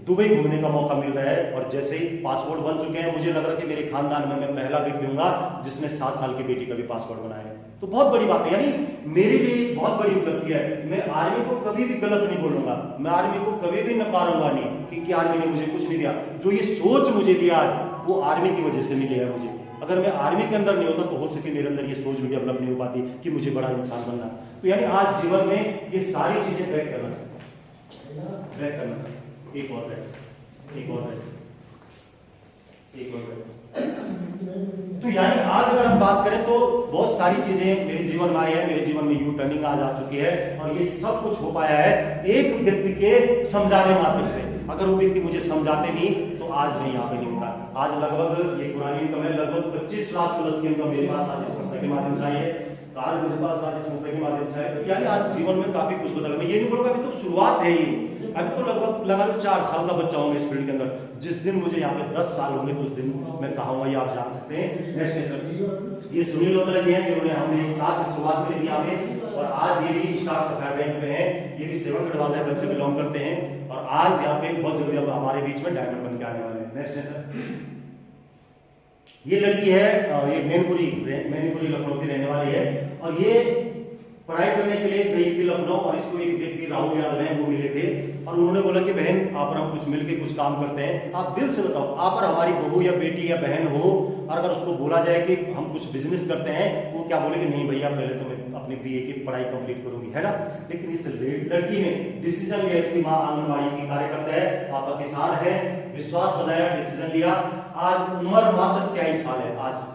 दुबई घूमने का मौका मिल रहा है। और जैसे ही पासपोर्ट बन चुके हैं, मुझे लग रहा है कि मेरे खानदान में मैं पहला व्यक्ति हूंगा जिसने 7 साल की बेटी का भी पासपोर्ट बनाया है। तो बहुत बड़ी बात है, यानी मेरे लिए बहुत बड़ी उपलब्धि है। मैं आर्मी को कभी भी गलत नहीं बोलूंगा, मैं आर्मी को कभी भी नकारूंगा नहीं कि आर्मी ने मुझे कुछ नहीं दिया। जो ये सोच मुझे दिया आज, वो आर्मी की वजह से मिली है मुझे। अगर मैं आर्मी के अंदर नहीं होता तो हो सके मेरे अंदर ये सोच भी डेवलप नहीं हो पाती कि मुझे बड़ा इंसान बनना। तो यानी आज जीवन में ये सारी चीजें ट्रैक करना सकते। एक और तो यानी आज अगर हम बात करें तो बहुत सारी चीजें मेरे जीवन में आई है, मेरे जीवन में यू टर्निंग आज आ चुकी है। और ये सब कुछ हो पाया है एक व्यक्ति के समझाने मात्र से। अगर वो व्यक्ति मुझे समझाते नहीं तो आज मैं यहाँ पे नहीं होगा। आज लगभग ये पुरानी इनकम है, लगभग 25 लाख प्लस की इनकम मेरे पास आज इस संस्था के माध्यम से आई है, कार मेरे पास आज इस संस्था के माध्यम से है। यानी आज जीवन में काफी कुछ बदला। मैं ये नहीं बोलूंगा अभी तो शुरुआत है ही, अभी तो लगभग लगा लो 4 साल का बच्चा हूँ इस फील्ड के अंदर। जिस दिन मुझे यहाँ पे 10 साल होंगे तो उस दिन मैं कहूँगा ये आप जान सकते हैं। नेक्स्ट है सर, ये सुनील लोतरा जी हैं जिन्होंने हमने एक साथ शुरुआत में दिया हमें, और आज ये भी स्टार सफायर बैंक में है, ये भी 7 गढ़वाल लेवल से बिलोंग करते हैं, और आज यहाँ पे बहुत जल्दी अब हमारे बीच में डायमंड बन के आने वाले हैं। नेक्स्ट है सर, ये लड़की है, ये मैनपुरी लखनऊ की रहने वाली है, और ये पढ़ाई करने के लिए गई थी लखनऊ, और इसको एक व्यक्ति राहुल यादव है वो मिले थे, और उन्होंने बोला कि बहन आप और हम कुछ मिलके कुछ काम करते हैं। आप दिल से बताओ, आप और हमारी बहू या बेटी या बहन हो, और अगर उसको बोला जाए कि हम कुछ बिजनेस करते हैं, वो क्या बोलेगी, नहीं भैया पहले तो मैं अपने बीए की पढ़ाई कंप्लीट करूंगी, है ना। लेकिन इस लड़की ने डिसीजन लिया, इसकी माँ आंगनबाड़ी की कार्यकर्ता है, पापा किसान है, विश्वास बनाया, डिसीजन लिया। आज उम्र मात्र 23 साल है आज,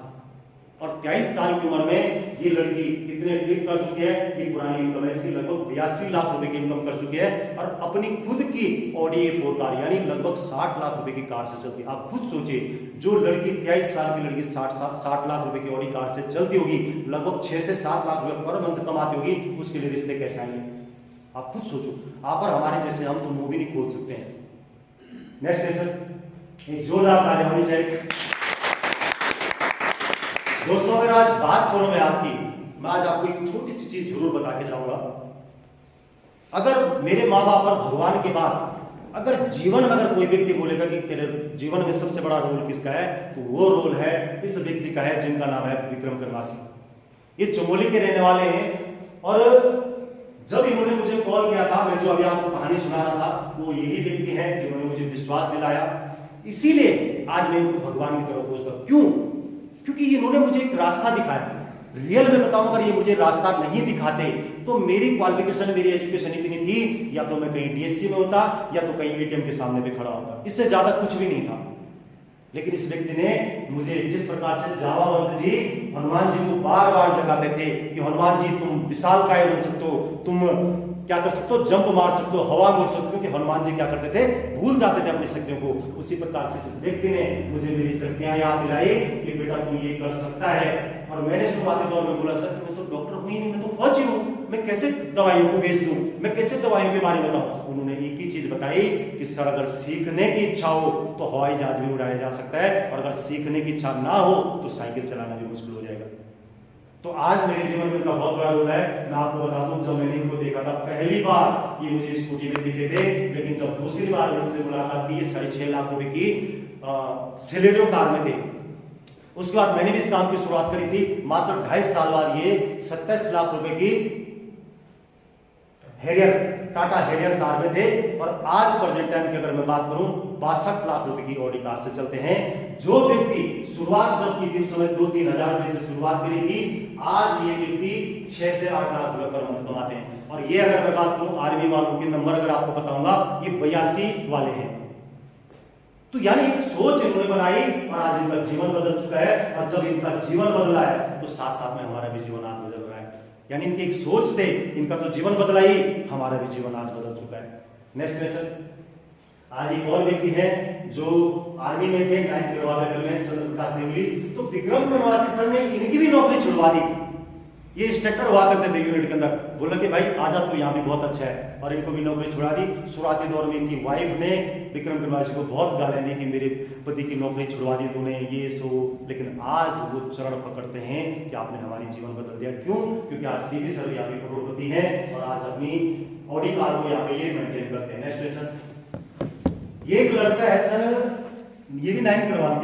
और 23 साल की उम्र में ये लड़की कितने ट्रिप कर चुकी है, ये पुरानी इनकम है इसकी लगभग 82 लाख रुपए की इनकम कर चुकी है, और अपनी खुद की ऑडी A4 कार यानी लगभग 60 लाख रुपए की कार से चलती है। आप खुद सोचिए, जो लड़की 23 साल की लड़की 60 लाख रुपए की ऑडी कार से चलती होगी, लगभग 6 से 7 लाख रुपए पर मंथ कमाती होगी, उसके लिए रिश्ते कैसे आएंगे आप खुद सोचो। आप और हमारे जैसे हम तो मुंह भी नहीं खोल सकते हैं। नेक्स्ट है सर, एक जोरदार ताली होनी चाहिए। दोस्तों अगर आज बात करूं मैं आपकी, मैं आज आपको एक छोटी सी चीज जरूर बता के जाऊंगा। अगर मेरे माँ बाप और भगवान के बाद अगर जीवन में अगर कोई व्यक्ति बोलेगा कि तेरे जीवन में सबसे बड़ा रोल किसका है, तो वो रोल है इस व्यक्ति का है जिनका नाम है विक्रम करवासी। ये चमोली के रहने वाले हैं, और जब इन्होंने मुझे कॉल किया था, मैं जो अभी आपको कहानी सुना रहा था, वो यही व्यक्ति हैं जिन्होंने मुझे विश्वास दिलाया। इसीलिए आज मैं इनको भगवान की तरफ पूछता हूं। क्यों? क्योंकि इन्होंने मुझे एक रास्ता दिखाया। रियल में बताऊं, अगर ये मुझे रास्ता नहीं दिखाते तो मेरी क्वालिफिकेशन, मेरी एजुकेशन इतनी थी, या तो मैं कहीं DSC में होता, या तो कहीं ATM के सामने पे खड़ा होता, इससे ज्यादा कुछ भी नहीं था। लेकिन इस व्यक्ति ने मुझे जिस प्रकार से जामावंत जी हनुमान जी को बार बार जगाते थे कि हनुमान जी तुम विशालकाय बन सकते हो, तुम क्या कर सकते हो, जंप मार सकते हो, हवा में उड़ सकते हो, क्योंकि हनुमान जी क्या करते थे, भूल जाते थे अपनी शक्तियों को। उसी प्रकार से इस व्यक्ति ने मुझे मेरी शक्तियां याद दिलाई कि बेटा तू ये कर सकता है। और मैंने शुरुआती दौर में बोला सर मैं तो डॉक्टर हूं ही नहीं, मैं तो फौजी हूं, मैं कैसे दवाइयों को बेच दूं, मैं कैसे दवाइयों के बारे में बताऊं। उन्होंने एक ही चीज बताई कि सर अगर सीखने की इच्छा हो तो हवाई जहाज भी उड़ाया जा सकता है, और अगर सीखने की इच्छा ना हो तो साइकिल चलाना भी मुश्किल हो जाएगा। तो आज मेरे जीवन में इनका बहुत बड़ा रोल है। मैं आपको बता दूं, जब मैंने इनको देखा था पहली बार ये मुझे स्कूटी में दिखे थे, लेकिन जब दूसरी बार इनसे मुलाकात की, 6.5 लाख रुपए की सेलेरियो कार में थे। उसके बाद मैंने भी इस काम की शुरुआत करी थी। मात्र 2.5 साल बाद ये 27 लाख रुपए की टाटा हैरियर कार में थे, और आज प्रेजेंट टाइम की अगर मैं बात करूं 62 लाख रुपए की ऑडी कार से चलते हैं। जो व्यक्ति शुरुआत जब की थी उस समय 2-3 हजार रुपए से शुरुआत करी थी, आज ये व्यक्ति 6 से 8 लाख रुपए पर मंथ कमाते हैं। और ये अगर मैं बात करूं आर्मी वालों के नंबर अगर आपको बताऊंगा, ये 82 वाले हैं। तो यानी एक सोच इन्होंने बनाई, और आज इनका जीवन बदल चुका है। और जब इनका जीवन बदला है तो साथ साथ में हमारा भी जीवन आज बदल रहा है। यानी इनकी एक सोच से इनका तो जीवन बदला ही, हमारा भी जीवन आज बदल चुका है। नेक्स्ट क्वेश्चन, आज एक और व्यक्ति है जो आर्मी में थे, 9 गढ़वाल लेवल में, चंद्र प्रकाश देवली। तो विक्रम करवासी सर ने इनकी भी नौकरी छुड़वा दी। ये इंस्ट्रक्टर हुआ करते थे यूनिट के अंदर, बोला कि भाई आजा तू यहाँ भी बहुत अच्छा है, और इनको भी नौकरी छुड़ा दी। शुरुआती दौर में इनकी वाइफ ने विक्रम करवासी को बहुत गालियां दी कि मेरे पति की नौकरी छुड़वा दी तूने, ये सो। लेकिन आज वो चरण पकड़ते हैं कि आपने हमारी जीवन बदल दिया। क्यों? क्योंकि आज सीधी सर यहाँ पे करोड़पति है, और आज अपनी ऑडी कार को यहाँ पे ये मेंटेन करते हैं। नेक्स्ट क्वेश्चन, ये एक लड़का है सर, ये भी 9 गढ़वाल के